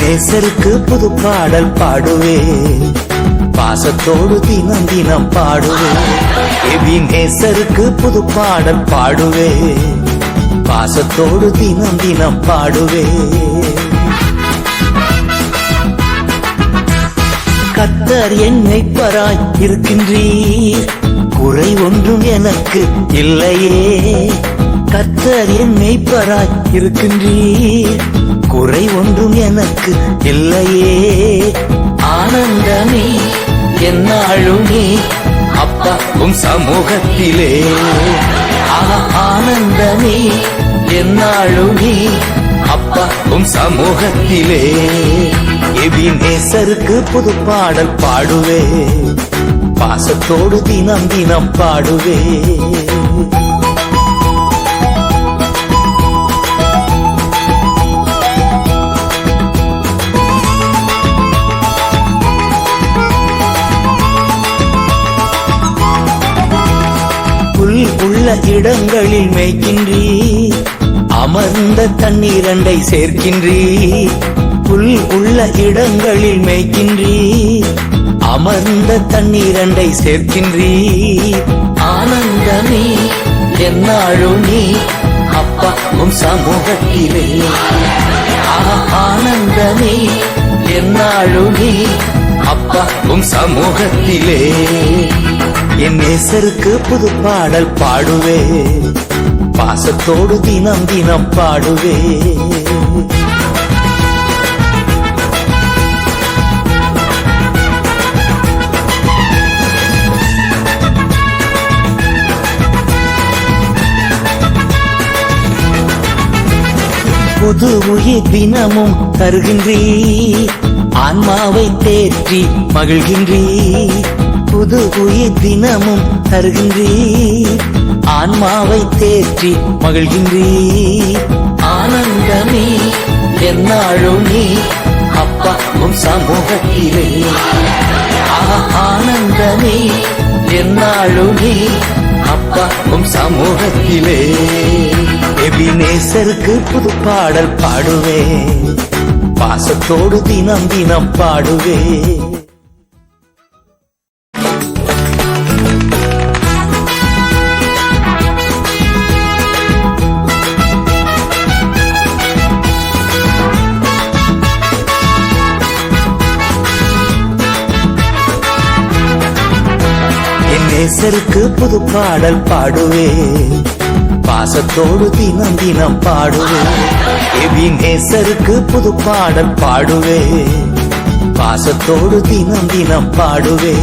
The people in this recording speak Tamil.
நேசருக்கு புது பாடல் பாடுவே, பாசத்தோடு தினம் தினம் பாடுவே. நேசருக்கு புது பாடல் பாடுவே, பாசத்தோடு தினம் தினம் பாடுவே. கர்த்தர் என்னை பராய் இருக்கின்றீர், குறை ஒன்றும் எனக்கு இல்லையே. கர்த்தர் என்னை பராய் இருக்கின்றீர், குறை ஒன்றும் எனக்கு இல்லையே. ஆனந்தமே என்னாலுமே அப்பா உம் சமூகத்திலே. ஆனந்தமே என்னாலுமே அப்பா உம் சமூகத்திலே. நேசருக்கு புது பாடல் பாடுவே, பாசத்தோடு தினம் தினம் பாடுவே. புல் உள்ள இடங்களில் மேய்க்கின்றீர், அமர்ந்த தண்ணீரண்டை சேர்க்கின்றீர். புல் உள்ள இடங்களில் மேய்க்கின்றீர், அமர்ந்த தண்ணீரண்டை சேர்க்கின்றீர். ஆனந்தமே என்னாலுமே அப்பா உம் சமூகத்திலே. ஆனந்தமே என்னாலுமே அப்பா உம் சமூகத்திலே. என் நேசருக்கு புது பாடல் பாடுவே, பாசத்தோடு தினம் தினம் பாடுவே. புது உயிர் தினமும் தருகின்றீர், ஆன்மாவை தேற்றி மகிழ்கின்றீர். புது உயிர் தினமும் தருகின்றீர், ஆன்மாவை தேற்றி மகிழ்கின்றீர். ஆனந்தமே என்னாலுமே அப்பா உம் சமூகத்திலே. ஆனந்தமே என்னாலுமே அப்பா உம் சமூகத்திலே. நேசருக்கு புது பாடல் பாடுவே, பாசத்தோடு தினம் தினம் பாடுவே. நேசருக்கு புது பாடல் பாடுவே, பாசத்தோடு தினம் தினம் பாடுவே. நேசருக்கு புது பாடல் பாடுவே, பாசத்தோடு தினம் தினம் பாடுவே.